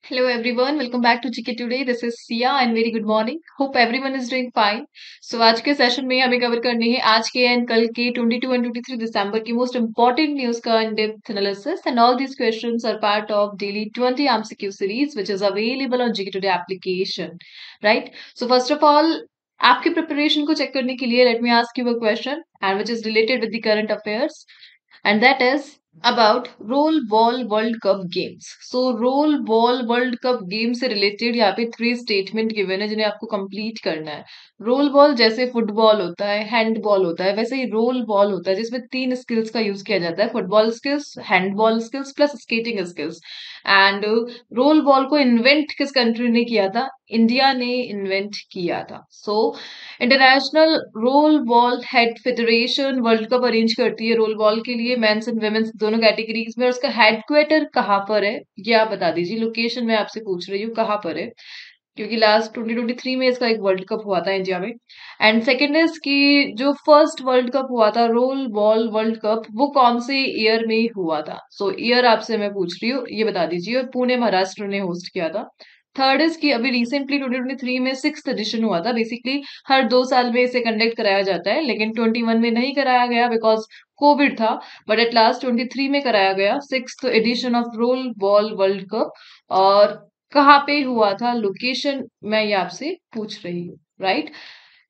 Hello everyone, welcome back to GK Today. This is Sia and very good morning. Hope everyone is doing fine. So आज के session में हमें cover करनी है आज के एंड कल के 22 and 23 दिसंबर की मोस्ट इंपॉर्टेंट न्यूज का in depth analysis and all these questions are part of daily 20 MCQ series which is available on GK Today application, right? So first of all आपकी preparation को check करने के लिए let me ask you a question and which is related with the current affairs and that is about roll ball world cup games. So roll ball world cup game से related यहाँ पे 3 statement given है जिन्हें आपको complete करना है. Roll ball जैसे football होता है, हैंडबॉल होता है, वैसे ही रोल बॉल होता है जिसमें 3 स्किल्स का यूज किया जाता है: football skills, handball skills plus skating skills. And roll ball को इन्वेंट किस कंट्री ने किया था? इंडिया ने इन्वेंट किया था. So international roll ball head federation world cup arrange करती है रोल बॉल के लिए मेंस एंड वुमेन्स दोनों कैटेगरीज में. और उसका हेडक्वार्टर कहाँ पर है ये आप बता दीजिए. लोकेशन मैं आपसे पूछ रही हूँ कहाँ पर है, क्योंकि लास्ट 2023 में इसका एक वर्ल्ड कप हुआ था इंडिया में. एंड सेकेंड इज कि जो फर्स्ट वर्ल्ड कप हुआ था रोल बॉल वर्ल्ड कप वो कौन से ईयर में हुआ था? सो ईयर आपसे मैं पूछ रही हूँ, ये बता दीजिए. और पुणे महाराष्ट्र ने होस्ट किया था. थर्ड इज कि अभी रिसेंटली 2023 में 6th एडिशन हुआ था. बेसिकली हर 2 साल में इसे कंडक्ट कराया जाता है, लेकिन 21 में नहीं कराया गया बिकॉज कोविड था. बट एट लास्ट 23 में कराया गया 6th edition of roll ball world cup. और कहाँ पे हुआ था, लोकेशन मैं ये आपसे पूछ रही हूँ, राइट?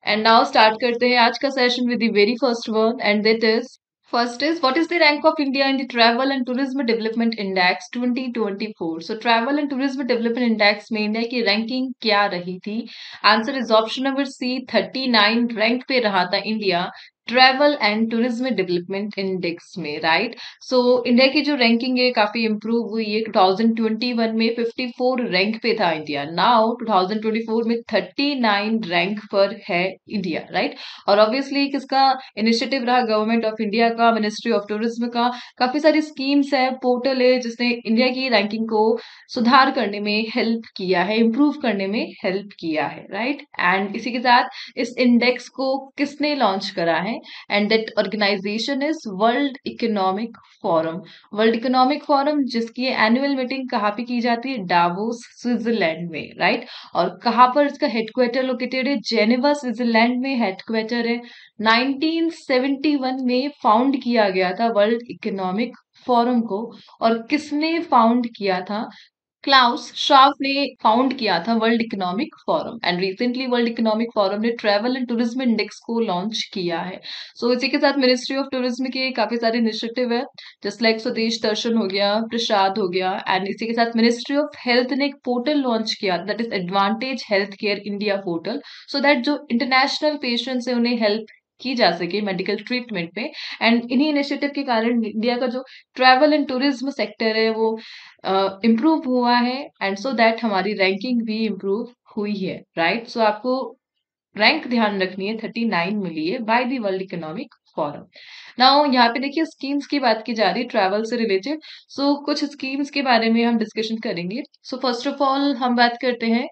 एंड नाउ स्टार्ट करते हैं आज का session with the very first one and that is first is what is the rank of India in the Travel and Tourism Development Index 2024? So Travel and Tourism Development Index में India की ranking क्या रही थी? Answer is option number C, 39 rank पे रहा था India travel and tourism development index में, right? So India की जो रैंकिंग है काफी इंप्रूव हुई है. 2021 में 54 रैंक पे था इंडिया. नाउ 2024 में 39 रैंक पर है इंडिया, राइट? और ऑब्वियसली किसका इनिशिएटिव रहा? गवर्नमेंट ऑफ इंडिया का, मिनिस्ट्री ऑफ टूरिज्म का. काफी सारी स्कीम्स है, पोर्टल है जिसने इंडिया की रैंकिंग को सुधार करने में हेल्प किया है, इंप्रूव करने में हेल्प किया है, राइट? एंड इसी के साथ इस इंडेक्स को किसने लॉन्च करा है? And that organisation is world economic forum. World economic forum जिसकी एनुअल मीटिंग कहाँ पे की जाती है? डावोस स्विट्जरलैंड में, राइट? और कहाँ पर इसका हेडक्वार्टर लोकेटेड है? जेनेवा स्विट्जरलैंड में हेडक्वार्टर है. 1971 में फाउंड किया गया था वर्ल्ड इकोनॉमिक फोरम को. और किसने फाउंड किया था? क्लाउस श्वाब ने फाउंड किया था world economic forum. And recently world economic forum ने ट्रैवल एंड टूरिज्म इंडेक्स को लॉन्च किया है. सो इसी के साथ मिनिस्ट्री ऑफ टूरिज्म के काफी सारे इनिशिएटिव है, जस्ट लाइक स्वदेश दर्शन हो गया, प्रसाद हो गया. एंड इसी के साथ मिनिस्ट्री ऑफ हेल्थ ने एक पोर्टल लॉन्च किया, that is advantage health care India portal. So that जो इंटरनेशनल पेशेंट्स है उन्हें हेल्प की जा सके मेडिकल ट्रीटमेंट में. एंड इन्हीं इनिशिएटिव के कारण इंडिया का जो ट्रैवल एंड टूरिज्म सेक्टर है वो इम्प्रूव हुआ है. एंड सो दैट हमारी रैंकिंग भी इम्प्रूव हुई है, राइट? सो आपको रैंक ध्यान रखनी है, 39 मिली है by the world economic forum. Now यहाँ पे देखिए स्कीम्स की बात की जा रही है ट्रैवल से रिलेटेड. सो कुछ स्कीम्स के बारे में हम डिस्कशन करेंगे. सो फर्स्ट ऑफ ऑल हम बात करते हैं,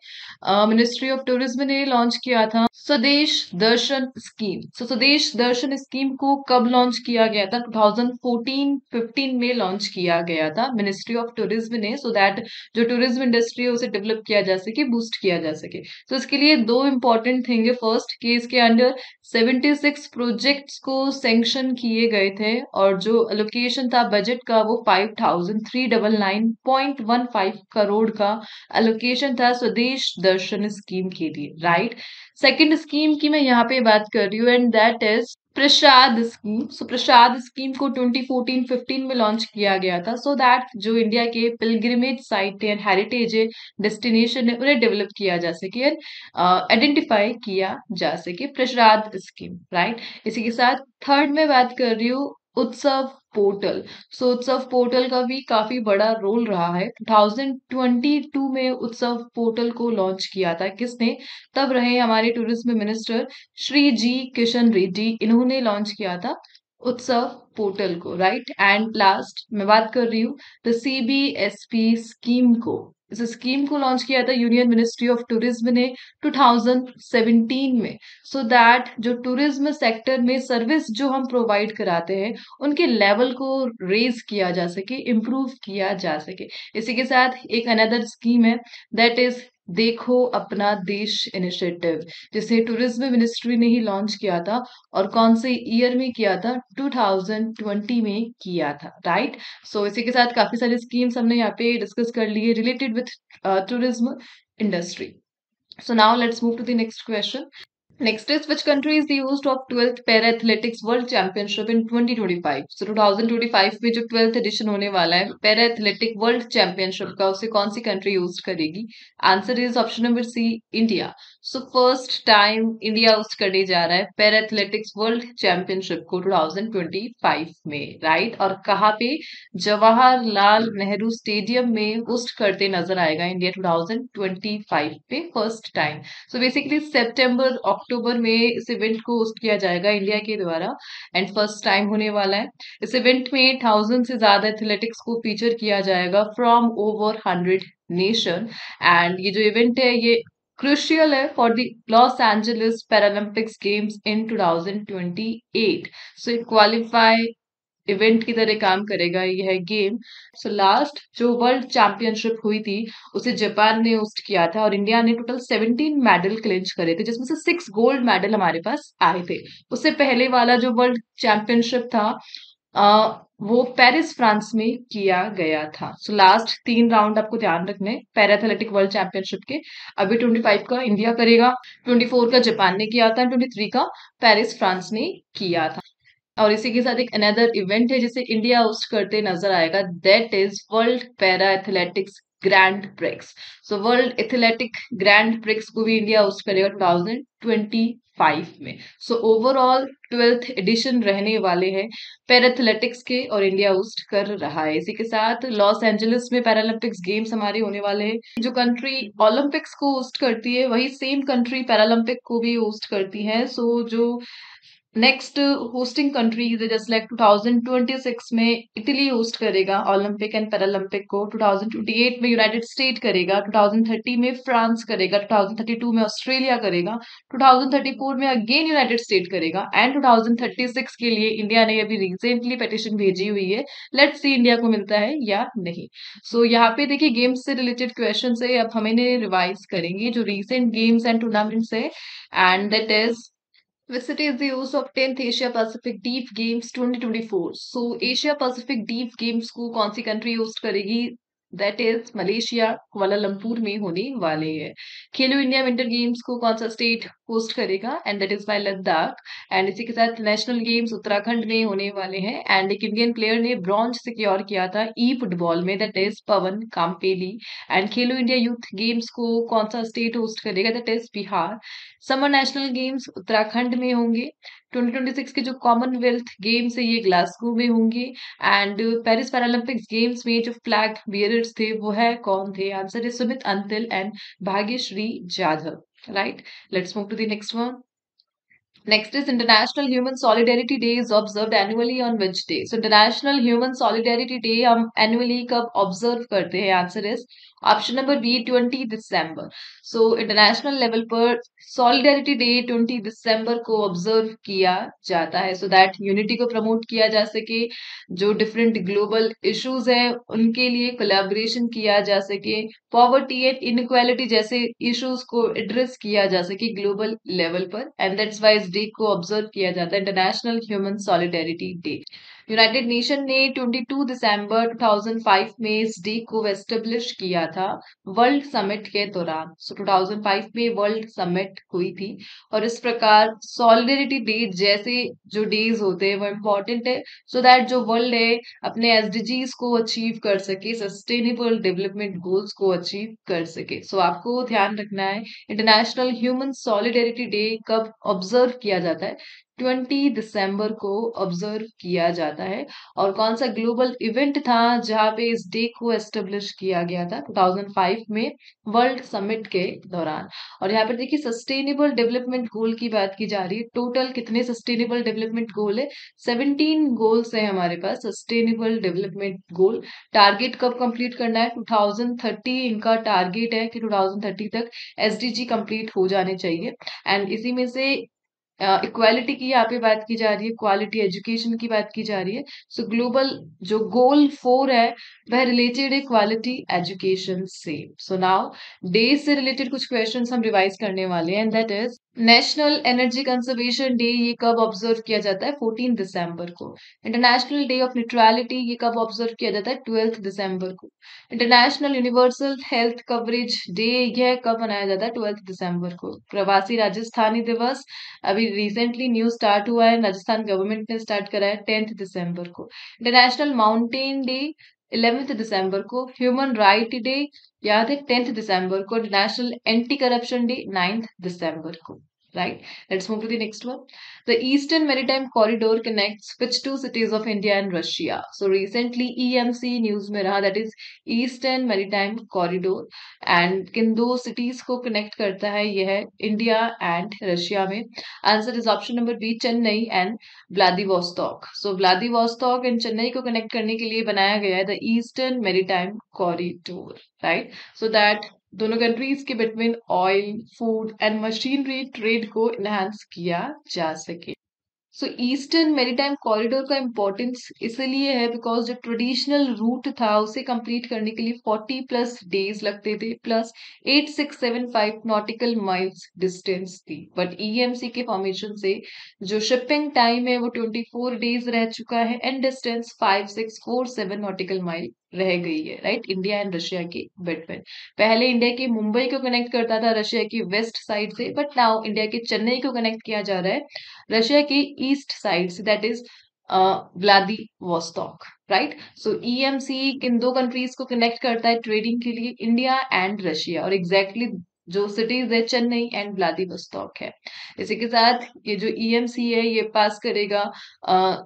मिनिस्ट्री ऑफ टूरिज्म ने लॉन्च किया था स्वदेश दर्शन स्कीम. सो स्वदेश दर्शन स्कीम को कब लॉन्च किया गया था? 2014-15 में लॉन्च किया गया था मिनिस्ट्री ऑफ टूरिज्म ने, सो दैट जो टूरिज्म इंडस्ट्री है उसे डेवलप किया जा सके, बूस्ट किया जा सके. तो इसके लिए दो इंपॉर्टेंट थिंग है. फर्स्ट कि इसके अंडर 76 प्रोजेक्ट्स को सैंक्शन किए गए थे और जो एलोकेशन था बजट का वो 5399.15 करोड़ का एलोकेशन था स्वदेश दर्शन स्कीम के लिए, राइट? सेकंड स्कीम की मैं यहाँ पे बात कर रही हूँ and that is Prasad scheme. So Prasad scheme को 2014-15 में लॉन्च किया गया था सो दैट जो इंडिया के पिलग्रिमेज साइट है, हेरिटेज है, डेस्टिनेशन है, उन्हें डेवलप किया जा सके, आइडेंटिफाई किया जा सके. प्रसाद स्कीम, राइट? इसी के साथ थर्ड में बात कर रही हूँ उत्सव पोर्टल. सो उत्सव पोर्टल का भी काफी बड़ा रोल रहा है. 2022 में उत्सव पोर्टल को लॉन्च किया था किसने? तब रहे हमारे टूरिज्म मिनिस्टर श्री जी किशन रेड्डी. इन्होंने लॉन्च किया था उत्सव पोर्टल को, राइट। एंड लास्ट मैं बात कर रही हूँ द CBSP स्कीम को। इस स्कीम को लॉन्च किया था यूनियन मिनिस्ट्री ऑफ टूरिज्म ने 2017 में, सो दैट जो टूरिज्म सेक्टर में सर्विस जो हम प्रोवाइड कराते हैं उनके लेवल को रेज किया जा सके, इम्प्रूव किया जा सके। इसी के साथ एक अनदर स्कीम है दैट इज देखो अपना देश इनिशिएटिव, जिसे टूरिज्म मिनिस्ट्री ने ही लॉन्च किया था। और कौन से ईयर में किया था? 2020 में किया था, राइट। सो इसी के साथ काफी सारी स्कीम्स हमने यहाँ पे डिस्कस कर ली है related with tourism industry. So now let's move to the next question. Next is which country is the host of 12th Para Athletics World Championship in 2025? So 2025 में जो 12th edition होने वाला है पैरा एथलेटिक वर्ल्ड चैंपियनशिप का, उसे कौन सी country host करेगी? Answer is option number C, India. So first time India host करने जा रहा है पैरा एथलेटिक्स वर्ल्ड चैंपियनशिप को 2025 में, राइट। और कहाँ पे? जवाहरलाल नेहरू स्टेडियम में होस्ट करते नजर आएगा इंडिया 2025 पे फर्स्ट टाइम। सो बेसिकली सितंबर अक्टूबर में इस इवेंट को होस्ट किया जाएगा इंडिया के द्वारा, एंड फर्स्ट टाइम होने वाला है। इस इवेंट में 1000 से ज्यादा एथलेटिक्स को फीचर किया जाएगा फ्रॉम ओवर 100 नेशन। एंड ये जो इवेंट है ये क्रुशियल है for the Los Angeles Paralympics games in 2028। So qualify event की तरह काम करेगा यह गेम। सो लास्ट जो वर्ल्ड चैंपियनशिप हुई थी उसे जापान ने होस्ट किया था, और इंडिया ने टोटल 17 मेडल क्लिंच करे थे, जिसमें से 6 गोल्ड मेडल हमारे पास आए थे। उससे पहले वाला जो वर्ल्ड चैंपियनशिप था वो पेरिस फ्रांस में किया गया था। सो लास्ट 3 राउंड आपको ध्यान रखने पैरा एथलेटिक वर्ल्ड चैंपियनशिप के। अभी 25 का इंडिया करेगा, 24 का जापान ने किया था, 23 का पेरिस फ्रांस ने किया था। और इसी के साथ एक अनदर इवेंट है जिसे इंडिया होस्ट करते नजर आएगा, that is world para athletics grand prix. So world athletic grand prix को भी इंडिया होस्ट करेगा 2025 में। सो ओवरऑल 12th एडिशन रहने वाले हैं पैराथलेटिक्स के, और इंडिया होस्ट कर रहा है। इसी के साथ लॉस एंजलिस में पैरालंपिक्स गेम्स हमारे होने वाले हैं। जो कंट्री ओलंपिक्स को होस्ट करती है वही सेम कंट्री पैरालंपिक को भी होस्ट करती है। सो जो नेक्स्ट होस्टिंग कंट्रीज है जस्ट लाइक 2026 में इटली होस्ट करेगा ओलंपिक एंड पैरालंपिक को, 2028 में यूनाइटेड स्टेट करेगा, 2030 में फ्रांस करेगा, 2032 में ऑस्ट्रेलिया करेगा, 2034 में अगेन यूनाइटेड स्टेट करेगा, एंड 2036 के लिए इंडिया ने अभी रिसेंटली पिटिशन भेजी हुई है। लेट्स सी इंडिया को मिलता है या नहीं। सो यहाँ पे देखिए गेम्स से रिलेटेड क्वेश्चन है, अब हमें रिवाइज करेंगे जो रिसेंट गेम्स एंड टूर्नामेंट्स है, and that is which city is the host of 10th Asia Pacific Deep Games 2024? So Asia Pacific Deep Games को कौन सी कंट्री होस्ट करेगी? दैट इज मलेशिया, कुआलालंपुर में होने वाले हैं। खेलो इंडिया विंटर गेम्स को कौन सा स्टेट होस्ट करेगा? And that is bye Ladakh. And इसी के साथ नेशनल गेम्स उत्तराखंड में होने वाले हैं, एंड एक इंडियन प्लेयर ने ब्रॉन्ज सिक्योर किया था ई फुटबॉल में, that is Pawan कामपेली। And Khelo India youth games को कौन सा स्टेट होस्ट करेगा? That is Bihar. Summer national games Uttarakhand में होंगे। 2026 के जो कॉमनवेल्थ गेम्स है ये ग्लासगो में होंगे। एंड पेरिस पैरालंपिक्स गेम्स में जो फ्लैग बियरर्स थे वो है कौन थे? Answer is Sumit Antil and Bhagyashree Jadhav, right. Let's move to the next one. Next is International Human Solidarity Day is observed annually on which day? So International Human Solidarity Day हम annually कब observe करते हैं? Answer is option number B 20 December. So international level पर solidarity day 20 दिसंबर को observe किया जाता है, सो दैट यूनिटी को प्रमोट किया जा सके, जो डिफरेंट ग्लोबल इश्यूज हैं उनके लिए कोलैबोरेशन किया जा सके, पॉवर्टी एंड इनक्वालिटी जैसे इश्यूज को एड्रेस किया जा सके ग्लोबल लेवल पर, एंड दैट्स वाई इस डे को ऑब्जर्व किया जाता है international human solidarity day. United nation ने 22 दिसंबर 2005 में इस डे को एस्टेब्लिश किया था वर्ल्ड समिट के दौरान। सो 2005 में वर्ल्ड समिट हुई थी, और इस प्रकार सॉलिडेरिटी डे जैसे जो डेज होते हैं वो इम्पोर्टेंट है, सो दैट जो वर्ल्ड है अपने एसडीजीज को अचीव कर सके, सस्टेनेबल डेवलपमेंट गोल्स को अचीव कर सके। सो आपको ध्यान रखना है इंटरनेशनल ह्यूमन सॉलिडेरिटी डे कब ऑब्जर्व किया जाता है? 20 दिसंबर को ऑब्जर्व किया जाता है। और कौन सा ग्लोबल इवेंट था जहां पे इस डे को एस्टेब्लिश किया गया था? 2005 में वर्ल्ड समिट के दौरान। और यहाँ पर देखिए सस्टेनेबल डेवलपमेंट गोल की बात की जा रही है। टोटल कितने सस्टेनेबल डेवलपमेंट गोल है? 17 गोल्स है हमारे पास सस्टेनेबल डेवलपमेंट गोल। टारगेट कब कंप्लीट करना है? 2030 इनका टारगेट है कि 2030 तक एसडीजी कंप्लीट हो जाने चाहिए। एंड इसी में से इक्वालिटी की यहाँ पे बात की जा रही है, क्वालिटी एजुकेशन की बात की जा रही है। सो ग्लोबल जो गोल 4 है वह रिलेटेड है क्वालिटी एजुकेशन से। सो नाउ डे से रिलेटेड कुछ क्वेश्चंस हम रिवाइज करने वाले हैं, and that is national energy conservation day ये कब ऑब्जर्व किया जाता है? 14 दिसंबर को। इंटरनेशनल डे ऑफ न्यूट्रलिटी ये कब ऑब्जर्व किया जाता है? 12 दिसंबर को। International universal health coverage day यह कब मनाया जाता है? 12 दिसंबर को। प्रवासी राजस्थानी दिवस अभी रिसेंटली न्यू स्टार्ट हुआ है, राजस्थान गवर्नमेंट ने स्टार्ट करा है 10 दिसंबर को। इंटरनेशनल माउंटेन डे 11 दिसंबर को। ह्यूमन राइट डे याद है 10 दिसंबर को। नेशनल एंटी करप्शन डे 9 दिसंबर को। Right, let's move to the next one. The Eastern Maritime Corridor connects which two cities of India and Russia? So recently EMC news में रहा, that is Eastern Maritime Corridor, and किन दो cities को connect करता है यह India and Russia में? Answer is option number B, Chennai and Vladivostok. So Vladivostok and Chennai को कनेक्ट करने के लिए बनाया गया है the eastern maritime corridor, right, so that दोनों कंट्रीज के between oil, food and machinery trade को इनहांस किया जा सके। सो ईस्टर्न मेरीटाइम कॉरिडोर का इम्पोर्टेंस इसलिए है बिकॉज जो ट्रेडिशनल रूट था उसे कंप्लीट करने के लिए 40+ डेज लगते थे, प्लस 8675 नॉटिकल माइल्स डिस्टेंस थी। बट ईएमसी के फॉर्मेशन से जो शिपिंग टाइम है वो 24 डेज रह चुका है, एंड डिस्टेंस 5647 नॉटिकल माइल रह गई है, राइट, इंडिया एंड रशिया के बिटवीन। पहले इंडिया के मुंबई को कनेक्ट करता था रशिया की वेस्ट साइड से, बट नाउ इंडिया के चेन्नई को कनेक्ट किया जा रहा है रशिया की ईस्ट साइड से, that is Vladivostok, right. So EMC किन दो कंट्रीज को कनेक्ट करता है ट्रेडिंग के लिए? इंडिया एंड रशिया, और एग्जैक्टली जो सिटीज है चेन्नई एंड व्लादिवोस्टॉक है। इसी के साथ ये जो ईएमसी है ये पास करेगा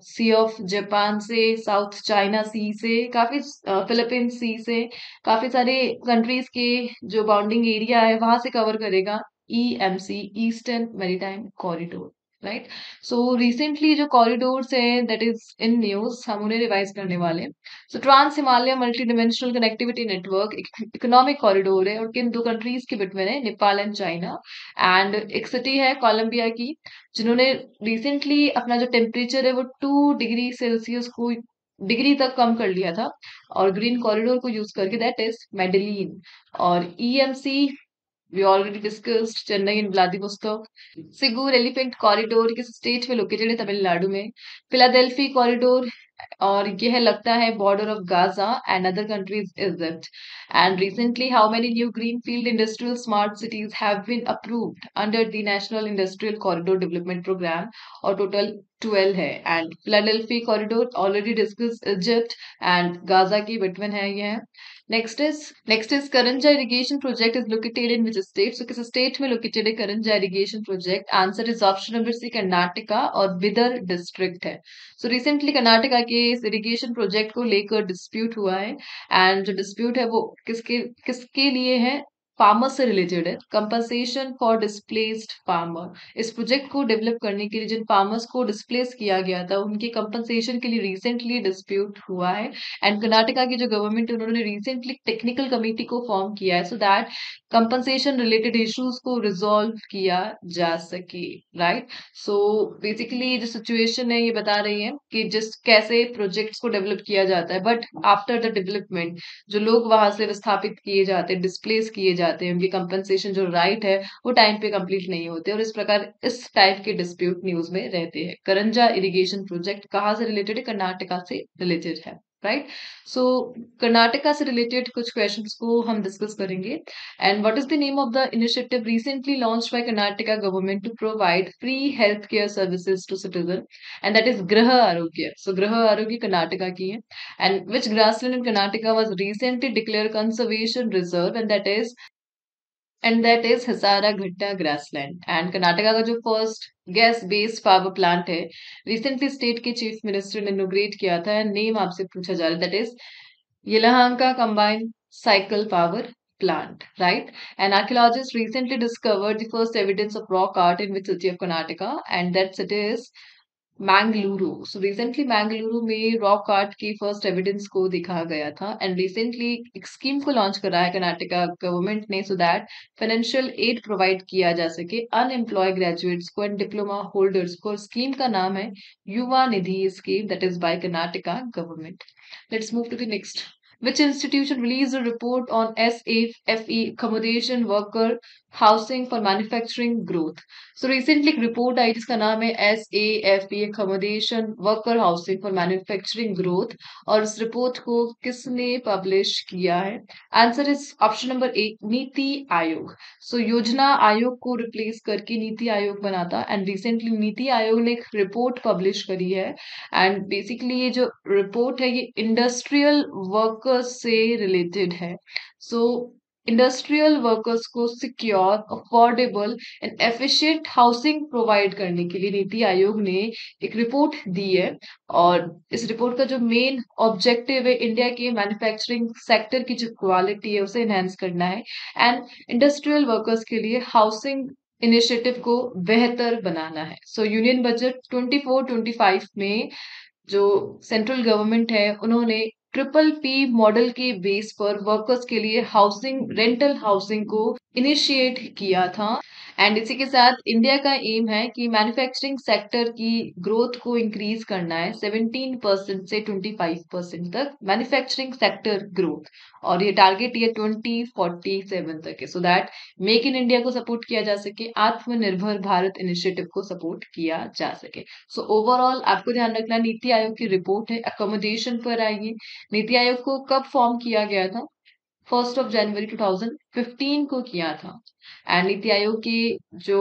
सी ऑफ जापान से, साउथ चाइना सी से, काफी फिलीपींस सी से, काफी सारे कंट्रीज के जो बाउंडिंग एरिया है वहां से कवर करेगा EMC, eastern maritime corridor, right. So recently जो कॉरिडोर्स है दैट इज इन न्यूज, हम उन्हें रिवाइज करने वाले हैं। So trans Himalaya multi dimensional connectivity network economic corridor है और किन दो कंट्रीज के बिटवीन है? Nepal and China. एंड एक सिटी है कोलंबिया की जिन्होंने रिसेंटली अपना जो टेम्परेचर है वो 2 डिग्री सेल्सियस को डिग्री तक कम कर लिया था, और ग्रीन कॉरिडोर को यूज करके, दैट इज मेडेलिन। और EMC we already discussed, Chennai and Vladivostok. Sigur elephant corridor किस स्टेट में लोकेटेड है? तमिलनाडु में। फिलाडेल्फी कॉरिडोर, और यह लगता है border of Gaza and other countries Egypt. And recently how many new green field industrial smart cities have been approved under the national industrial corridor development program? और total 12 है। And Philadelphi corridor already discuss, Egypt and Gaza की between है यह। Next is Karanja irrigation project is located in which state? So किस state में located है Karanja irrigation project? Answer is option number C, Karnataka और Bidar district है। सो रिसेंटली कर्नाटका के इस इरिगेशन प्रोजेक्ट को लेकर डिस्प्यूट हुआ है, एंड जो डिस्प्यूट है वो किसके किसके लिए है? फार्मर से रिलेटेड है। कंपनसेशन फॉर डिस्प्लेस्ड फार्मर, इस प्रोजेक्ट को डेवलप करने के लिए जिन फार्मर्स को डिस्प्लेस किया गया था उनकी कंपनसेशन के लिए रिसेंटली डिस्प्यूट हुआ है। एंड कर्नाटका की जो गवर्नमेंट है उन्होंने रिसेंटली टेक्निकल कमेटी को फॉर्म किया है so that compensation related issues को रिजॉल्व किया जा सके, राइट। सो बेसिकली जो सिचुएशन है ये बता रही है कि जिस कैसे प्रोजेक्ट्स को डेवलप किया जाता है, बट आफ्टर द डेवलपमेंट जो लोग वहां से विस्थापित किए जाते हैं, डिस्प्लेस किए जाते हैं, उनकी कंपनसेशन जो राइट है वो टाइम पे कंप्लीट नहीं होते, और इस प्रकार इस टाइप के डिस्प्यूट न्यूज में रहते हैं। करंजा इरिगेशन प्रोजेक्ट कहाँ से रिलेटेड है? कर्नाटका से रिलेटेड है, राइट। सो कर्नाटका से रिलेटेड कुछ क्वेश्चंस को हम डिस्कस करेंगे। And what is the name of the initiative recently launched by Karnataka government to provide free health care services to citizen? And that is Griha Arogya. So Griha Arogya Karnataka की है। And which grassland in Karnataka was recently declare conservation reserve? And that is and that is Hesara Ghatta grassland. And Karnataka का जो first gas based power plant है, recently state के chief minister ने इनोग्रेट किया था। Name आपसे पूछा जा रहा है, that is Yelahanka combined cycle power plant, right? An archaeologist recently discovered the first evidence of rock art in which city of Karnataka, and that city is Mangaluru. So recently Mangaluru में rock art की first evidence को दिखा गया था। And recently एक scheme को launch करा है कर्नाटका गवर्नमेंट ने, so that financial aid provide किया जा सके अनएम्प्लॉय ग्रेजुएट्स को एंड डिप्लोमा होल्डर्स को। स्कीम का नाम है Yuva Nidhi scheme, that is by Karnataka government. Let's move to the next. Which institution released a report on SAFE accommodation worker housing for manufacturing growth? So recently एक report आई जिसका नाम है SAFE accommodation worker housing for manufacturing growth, और इस report को किसने publish किया है? Answer is option number A, NITI Aayog. सो योजना आयोग को रिप्लेस करके नीति आयोग बना था, एंड रिसेंटली नीति आयोग ने एक रिपोर्ट पब्लिश करी है। एंड बेसिकली ये जो रिपोर्ट है ये इंडस्ट्रियल वर्कर्स से रिलेटेड है। सो इंडस्ट्रियल वर्कर्स को secure, affordable and efficient housing provide करने के लिए नीति आयोग ने एक रिपोर्ट दी है। और इस रिपोर्ट का जो मेन ऑब्जेक्टिव है, इंडिया के मैन्युफैक्चरिंग सेक्टर की जो क्वालिटी है उसे एनहेंस करना है, एंड इंडस्ट्रियल वर्कर्स के लिए हाउसिंग इनिशिएटिव को बेहतर बनाना है। सो यूनियन बजट 24-25 में जो सेंट्रल गवर्नमेंट है उन्होंने ट्रिपल पी मॉडल के बेस पर वर्कर्स के लिए हाउसिंग, रेंटल हाउसिंग को इनिशिएट किया था। एंड इसी के साथ इंडिया का एम है कि मैन्युफैक्चरिंग सेक्टर की ग्रोथ को इंक्रीज करना है 17% से 25% तक, मैन्युफैक्चरिंग सेक्टर ग्रोथ। और ये टारगेट ये 2047 तक है, so that make in India को सपोर्ट किया जा सके, आत्मनिर्भर भारत इनिशिएटिव को सपोर्ट किया जा सके। सो ओवरऑल आपको ध्यान रखना, नीति आयोग की रिपोर्ट है, अकोमोडेशन पर आएगी। नीति आयोग को कब फॉर्म किया गया था? 1 जनवरी 2015 को किया था। एंड नीति आयोग के जो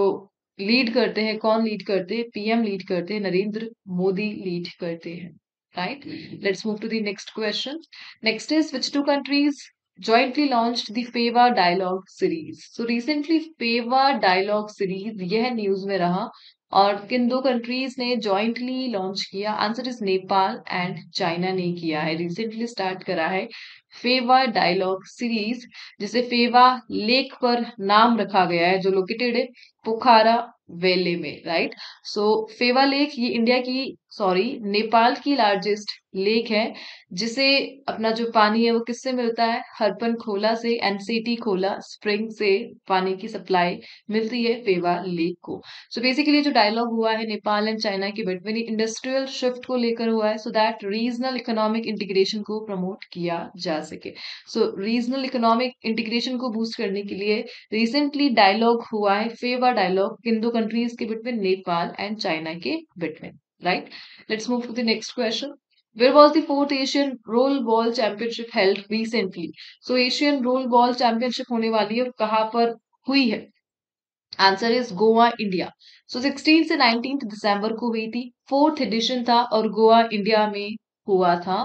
लीड करते हैं, कौन लीड करते हैं? पीएम लीड करते हैं, नरेंद्र मोदी लीड करते हैं, right? Let's move to the next question. Next is which two countries jointly launched the Fewa dialogue series? So recently Fewa dialogue series यह न्यूज में रहा, और किन दो कंट्रीज ने जॉइंटली लॉन्च किया? Answer is Nepal and China ने किया है। रिसेंटली स्टार्ट करा है फेवा डायलॉग सीरीज, जिसे फेवा लेक पर नाम रखा गया है, जो लोकेटेड है पोखारा वेले में, राइट? सो फेवा लेक ये इंडिया की, सॉरी, नेपाल की लार्जेस्ट लेक है, जिसे अपना जो पानी है वो किससे मिलता है? हरपन खोला से, एनसीटी खोला स्प्रिंग से पानी की सप्लाई मिलती है फेवा लेक को। सो बेसिकली जो डायलॉग हुआ है नेपाल एंड चाइना के बिटवीन, इंडस्ट्रियल शिफ्ट को लेकर हुआ है, so that regional economic integration को प्रमोट किया जा सके। सो रीजनल इकोनॉमिक इंटीग्रेशन को बूस्ट करने के लिए रिसेंटली डायलॉग हुआ है फेवा डायलॉग किन दो कंट्रीज के बिटवीन? नेपाल एंड चाइना के between, right? Let's move to the next question. Where was the fourth Asian Rollerball Championship held recently? So Asian Rollerball Championship होने वाली है, और कहाँ पर हुई है? Answer is Goa, India. So 16 से 19 दिसंबर को हुई थी, फोर्थ एडिशन था, और गोवा, इंडिया में हुआ था।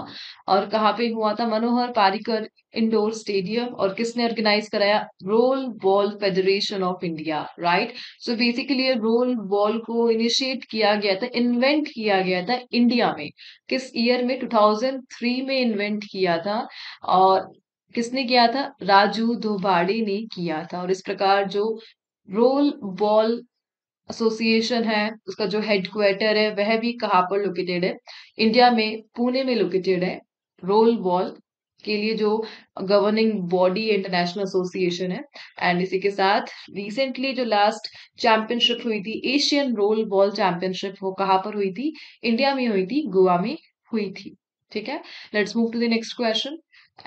और कहाँ पे हुआ था? मनोहर पारिकर इंडोर स्टेडियम। और किसने ऑर्गेनाइज कराया? Role ball federation of India, right? So basically role ball को इनिशिएट किया गया था, इन्वेंट किया गया था इंडिया में। किस ईयर में? 2003 में इन्वेंट किया था। और किसने किया था? राजू दोबाड़े ने किया था। और इस प्रकार जो रोल बॉल एसोसिएशन है उसका जो हेडक्वार्टर है वह भी कहाँ पर लोकेटेड है? इंडिया में, पुणे में लोकेटेड है। रोल बॉल के लिए जो गवर्निंग बॉडी इंटरनेशनल एसोसिएशन है। एंड इसी के साथ रिसेंटली जो लास्ट चैंपियनशिप हुई थी, एशियन रोल बॉल चैंपियनशिप, वो कहाँ पर हुई थी? इंडिया में हुई थी, गोवा में हुई थी। ठीक है, let's move to the next question.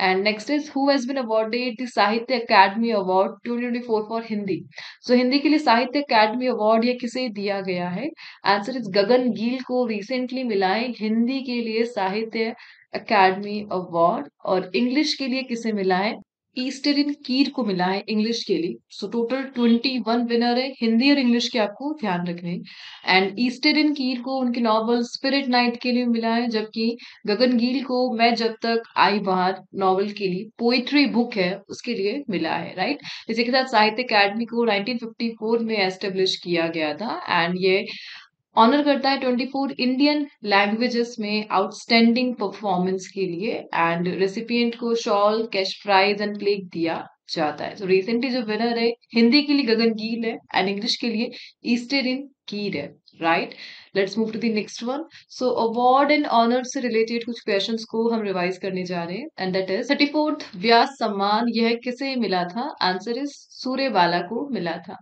And next is who has been awarded the Sahitya Akademi award 2024 for Hindi? So Hindi के लिए साहित्य अकादमी अवार्ड ये किसे दिया गया है? आंसर इज गगन गील को रिसेंटली मिला है हिंदी के लिए साहित्य अकादमी अवार्ड। और इंग्लिश के लिए किसे मिला है? ईस्टरिन कीर को मिला है इंग्लिश के लिए। सो टोटल 21 विनर है, हिंदी और इंग्लिश के आपको ध्यान रखने हैं। एंड ईस्टरिन कीर को उनके नॉवल स्पिरिट नाइट के लिए मिला है, जबकि गगन गिल को मैं जब तक आई बाहर नॉवल के लिए पोइट्री बुक है उसके लिए मिला है, राइट। इसी के साथ साहित्य अकादमी को 1954 में एस्टेब्लिश किया गया था एंड ये ऑनर करता है 24 इंडियन लैंग्वेजेस में आउटस्टैंडिंग परफॉर्मेंस के लिए। एंड रेसिपिएंट को shawl, cash prize and plaque दिया जाता है। तो रिसेंटली जो विनर है हिंदी के लिए गगन गील है एंड इंग्लिश के लिए ईस्टर इन कीर है, right. Let's move to the next one. So award and honour से रिलेटेड कुछ क्वेश्चंस को हम रिवाइज करने जा रहे हैं एंड दैट इज 34th व्यास सम्मान, यह किसे मिला था? आंसर इज सूर्यबाला को मिला था।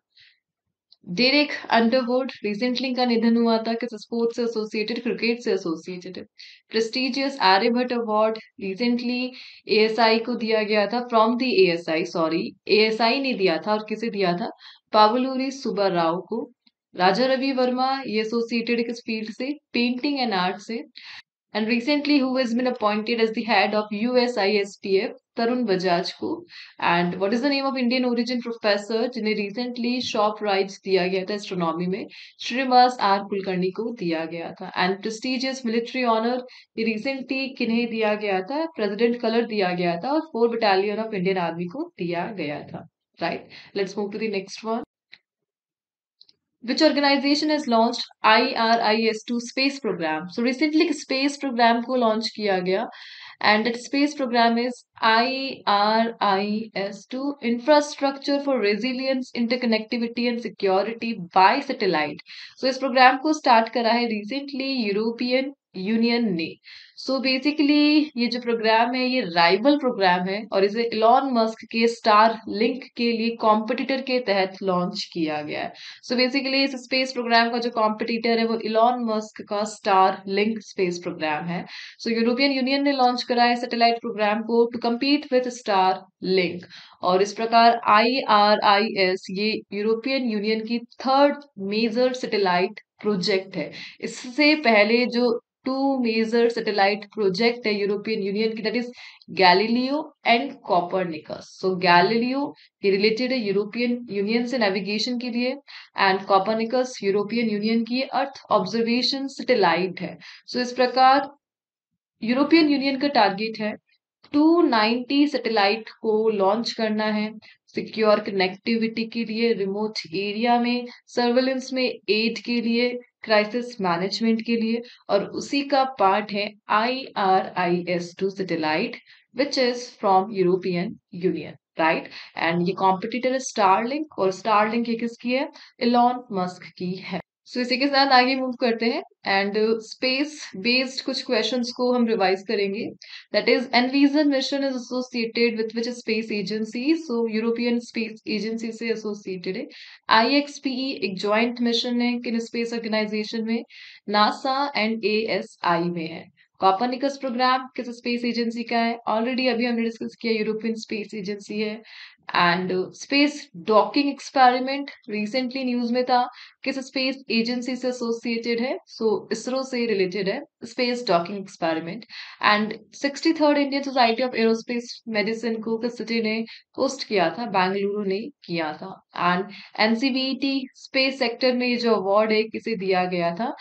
डेरेक अंडरवुड, रिसेंटली इनका निधन हुआ था, किस स्पोर्ट्स से एसोसिएटेड? क्रिकेट से associated. Prestigious Aryabhatta award recently ASI को दिया गया था, from the ASI, sorry ASI ने दिया था और किसे दिया था? पावलूरी सुब्बाराव को। राजा रवि वर्मा, ये एसोसिएटेड किस फील्ड से? पेंटिंग एंड आर्ट से। And recently, who has been appointed as the head of USISTF? Tarun Bajaj को। And what is the name of Indian origin professor जिन्हें recently शॉप राइट्स दिया गया था एस्ट्रोनॉमी में? Srinivas are Kulkarni को दिया गया था। एंड प्रेस्टिजियस मिलिट्री ऑनर ये रिसेंटली किन्हें दिया गया था? प्रेसिडेंट कलर दिया गया था और 4 बटालियन ऑफ इंडियन आर्मी को दिया गया था, right. Let's move to the next one. Which organization has launched IRIS-2 space program? So recently space program को launch किया गया and that space program is IRIS-2 Infrastructure for Resilience, Interconnectivity and Security by Satellite. So इस program को start करा है recently European Union ने। So basically ये जो प्रोग्राम है ये राइवल प्रोग्राम है और इसे इलॉन मस्क के स्टार लिंक के लिए कॉम्पिटिटर के तहत लॉन्च किया गया है। सो बेसिकली इस स्पेस प्रोग्राम का जो कॉम्पिटिटर है वो इलॉन मस्क का स्टार लिंक स्पेस प्रोग्राम है। सो यूरोपियन यूनियन ने लॉन्च करा है सैटेलाइट प्रोग्राम को to compete with Starlink. और इस प्रकार IRIS ये यूरोपियन यूनियन की थर्ड मेजर सैटेलाइट प्रोजेक्ट है। इससे पहले जो टू मेजर सैटेलाइट प्रोजेक्ट है यूरोपियन यूनियन की, that is Galileo and Copernicus. So Galileo ये रिलेटेड है यूरोपियन यूनियन से नेविगेशन के लिए एंड कॉपरनिकस यूरोपियन यूनियन की अर्थ ऑब्जर्वेशन सैटेलाइट है। सो इस प्रकार यूरोपियन यूनियन का टारगेट है 290 सैटेलाइट को लॉन्च करना है सिक्योर कनेक्टिविटी के लिए, रिमोट एरिया में सर्वेलेंस में एड के लिए, क्राइसिस मैनेजमेंट के लिए। और उसी का पार्ट है IRIS-2 satellite which is from European union, right. And ये कॉम्पिटिटर है स्टारलिंक और स्टारलिंक ये किसकी है? इलॉन मस्क की है। सो इसी के साथ आगे मूव करते हैं एंड स्पेस बेस्ड कुछ क्वेश्चंस को हम रिवाइज करेंगे। That is envision mission is associated with which space agency? So European space agency से एसोसिएटेड है। IXPE एक जॉइंट मिशन है किन स्पेस ऑर्गेनाइजेशन में? नासा एंड ASI में है। कॉपरनिकस प्रोग्राम किस स्पेस एजेंसी का है? ऑलरेडी अभी हमने डिस्कस किया, यूरोपियन स्पेस एजेंसी है। And space docking experiment recently news में था, किस स्पेस एजेंसी से एसोसिएटेड है? सो इसरो से रिलेटेड है space docking experiment. And 63rd Indian society of aerospace medicine को किस सिटी ने होस्ट किया था? बेंगलुरु ने किया था। एंड NCVT स्पेस सेक्टर में ये जो अवार्ड है किसे दिया गया था?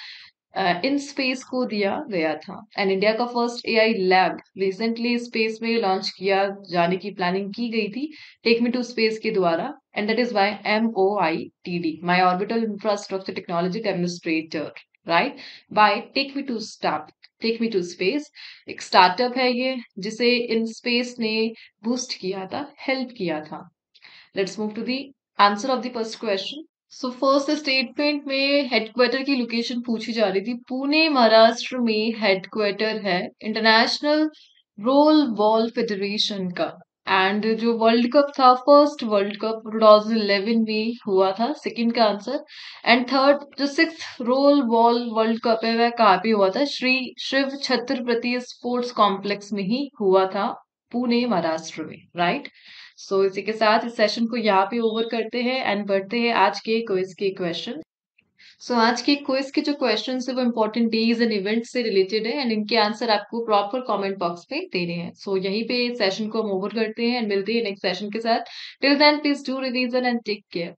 इन स्पेस को दिया गया था। एंड इंडिया का first AI lab recently space में लॉन्च किया जाने की प्लानिंग की गई थी टेक मी टू स्पेस के द्वारा and that is by MOITD, my orbital infrastructure technology administrator, right, by take me to space. एक स्टार्टअप है ये जिसे इन स्पेस ने बूस्ट किया था, हेल्प किया था। Let's move to the answer of the first question. So first statement में हेडक्वार्टर की लोकेशन पूछी जा रही थी। पुणे महाराष्ट्र में हेडक्वार्टर है इंटरनेशनल रोल बॉल फेडरेशन का। एंड जो वर्ल्ड कप था, फर्स्ट वर्ल्ड कप 2011 में हुआ था, सेकंड का आंसर। एंड थर्ड जो 6th role ball world cup है वह कहाँ पे हुआ था? श्री शिव छत्रपति स्पोर्ट्स कॉम्प्लेक्स में ही हुआ था, पुणे महाराष्ट्र में, राइट। सो इसी के साथ इस सेशन को यहाँ पे ओवर करते हैं एंड बढ़ते हैं आज के क्विज के क्वेश्चन। सो आज के क्विज के जो क्वेश्चंस है वो इंपॉर्टेंट डेज एंड इवेंट्स से रिलेटेड है एंड इनके आंसर आपको प्रॉपर कमेंट बॉक्स में देने हैं। सो यहीं पे सेशन को हम ओवर करते हैं एंड मिलते हैं नेक्स्ट सेशन के साथ। Till then please do revision and take care.